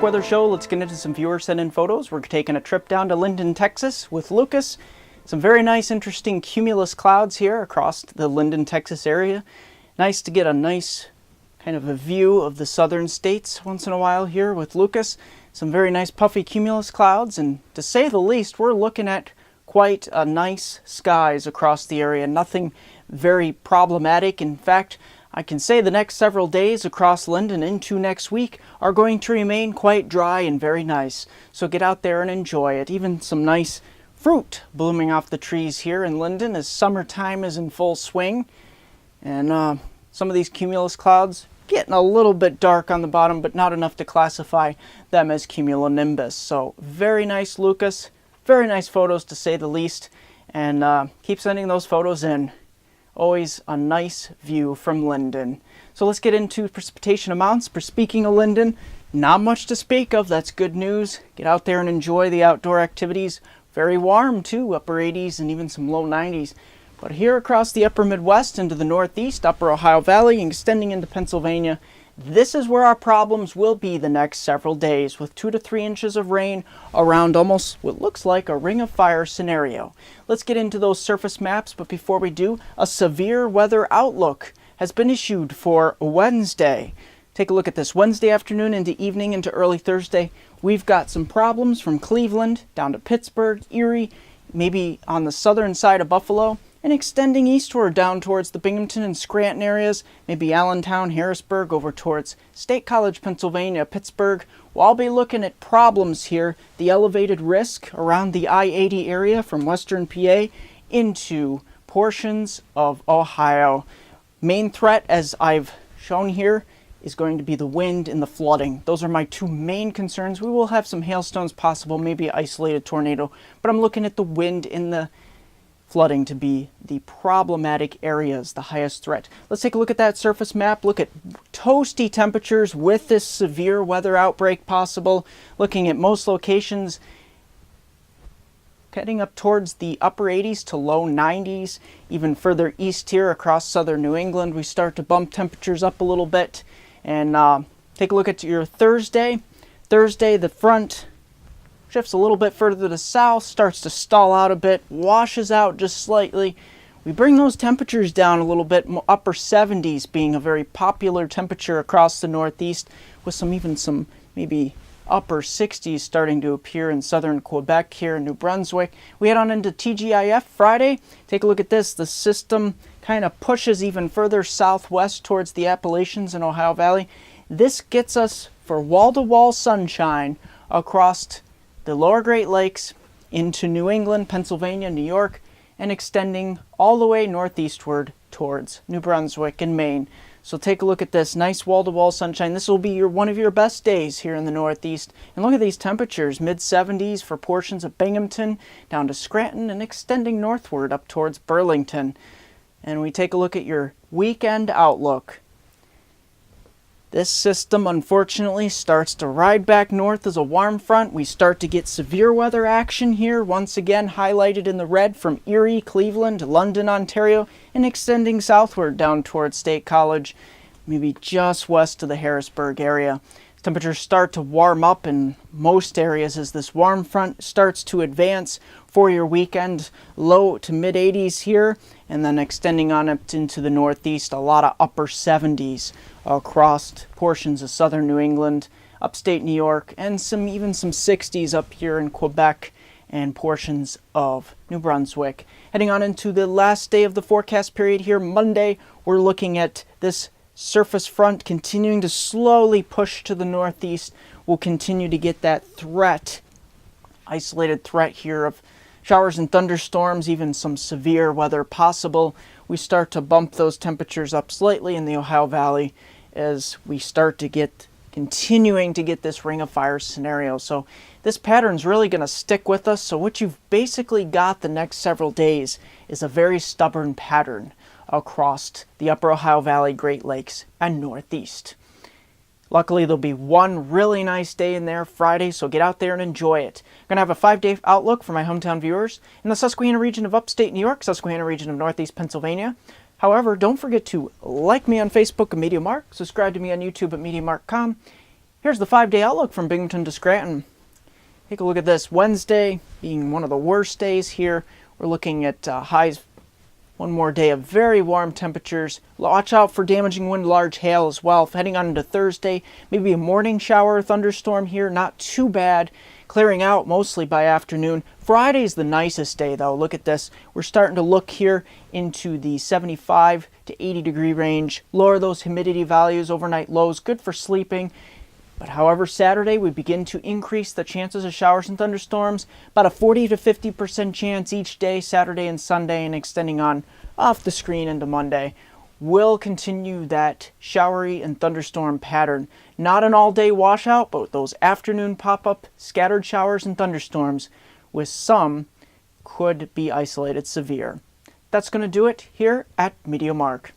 MeteoMark Weather Show. Let's get into some viewer sent-in photos. We're taking a trip down to Linden, Texas with Lucas. Some very nice, interesting cumulus clouds here across the Linden, Texas area. Nice to get a nice kind of a view of the southern states once in a while here with Lucas. Some very nice puffy cumulus clouds, and to say the least, we're looking at quite a nice skies across the area. Nothing very problematic. In fact, I can say the next several days across Linden into next week are going to remain quite dry and very nice. So get out there and enjoy it. Even some nice fruit blooming off the trees here in Linden as summertime is in full swing. And some of these cumulus clouds getting a little bit dark on the bottom, but not enough to classify them as cumulonimbus. So very nice, Lucas. Very nice photos to say the least. And keep sending those photos in. Always a nice view from Linden. So let's get into precipitation amounts. For speaking of Linden, not much to speak of. That's good news. Get out there and enjoy the outdoor activities. Very warm too, upper 80s and even some low 90s. But here across the upper Midwest into the Northeast, upper Ohio Valley, and extending into Pennsylvania, this is where our problems will be the next several days, with 2 to 3 inches of rain around almost what looks like a ring of fire scenario. Let's get into those surface maps, but before we do, a severe weather outlook has been issued for Wednesday. Take a look at this. Wednesday afternoon into evening into early Thursday, we've got some problems from Cleveland down to Pittsburgh, Erie, maybe on the southern side of Buffalo, and extending eastward down towards the Binghamton and Scranton areas, maybe Allentown, Harrisburg, over towards State College, Pennsylvania, Pittsburgh. Well, I'll be looking at problems here, the elevated risk around the I-80 area from western PA into portions of Ohio. Main threat, as I've shown here, is going to be the wind and the flooding. Those are my two main concerns. We will have some hailstones possible, maybe isolated tornado, but I'm looking at the wind and the flooding to be the problematic areas, the highest threat. Let's take a look at that surface map. Look at toasty temperatures with this severe weather outbreak possible. Looking at most locations heading up towards the upper 80s to low 90s. Even further east here across southern New England, we start to bump temperatures up a little bit. And take a look at your Thursday. Thursday, the front shifts a little bit further to the south, starts to stall out a bit, washes out just slightly. We bring those temperatures down a little bit, upper 70s being a very popular temperature across the Northeast, with some maybe upper 60s starting to appear in southern Quebec here in New Brunswick. We head on into TGIF Friday. Take a look at this. The system kind of pushes even further southwest towards the Appalachians and Ohio Valley. This gets us for wall-to-wall sunshine across the lower Great Lakes into New England, Pennsylvania, New York, and extending all the way northeastward towards New Brunswick and Maine. So take a look at this nice wall-to-wall sunshine. This will be one of your best days here in the Northeast. And look at these temperatures, mid-70s for portions of Binghamton, down to Scranton, and extending northward up towards Burlington. And we take a look at your weekend outlook. This system, unfortunately, starts to ride back north as a warm front. We start to get severe weather action here, once again highlighted in the red from Erie, Cleveland, London, Ontario, and extending southward down towards State College, maybe just west of the Harrisburg area. Temperatures start to warm up in most areas as this warm front starts to advance for your weekend. Low to mid 80s here, and then extending on up into the Northeast, a lot of upper 70s across portions of southern New England, upstate New York, and even some 60s up here in Quebec and portions of New Brunswick. Heading on into the last day of the forecast period here, Monday, we're looking at this surface front continuing to slowly push to the northeast. We'll continue to get that threat, isolated threat here of showers and thunderstorms, even some severe weather possible. We start to bump those temperatures up slightly in the Ohio Valley as we start to continuing to get this ring of fire scenario. So this pattern's really going to stick with us. So what you've basically got the next several days is a very stubborn pattern across the upper Ohio Valley, Great Lakes, and Northeast. Luckily, there'll be one really nice day in there Friday, so get out there and enjoy it. I'm going to have a 5-day outlook for my hometown viewers in the Susquehanna region of upstate New York, Susquehanna region of Northeast Pennsylvania. However, don't forget to like me on Facebook at MeteoMark, subscribe to me on YouTube at MeteoMark.com, Here's the 5-day outlook from Binghamton to Scranton. Take a look at this. Wednesday being one of the worst days here. We're looking at highs. One more day of very warm temperatures. Watch out for damaging wind, large hail as well. Heading on into Thursday, maybe a morning shower or thunderstorm here. Not too bad. Clearing out mostly by afternoon. Friday's the nicest day though. Look at this. We're starting to look here into the 75 to 80 degree range. Lower those humidity values, overnight lows, good for sleeping. But however, Saturday we begin to increase the chances of showers and thunderstorms. About a 40 to 50% chance each day, Saturday and Sunday, and extending on off the screen into Monday. We'll continue that showery and thunderstorm pattern. Not an all-day washout, but those afternoon pop-up scattered showers and thunderstorms, with some could be isolated severe. That's going to do it here at MeteoMark.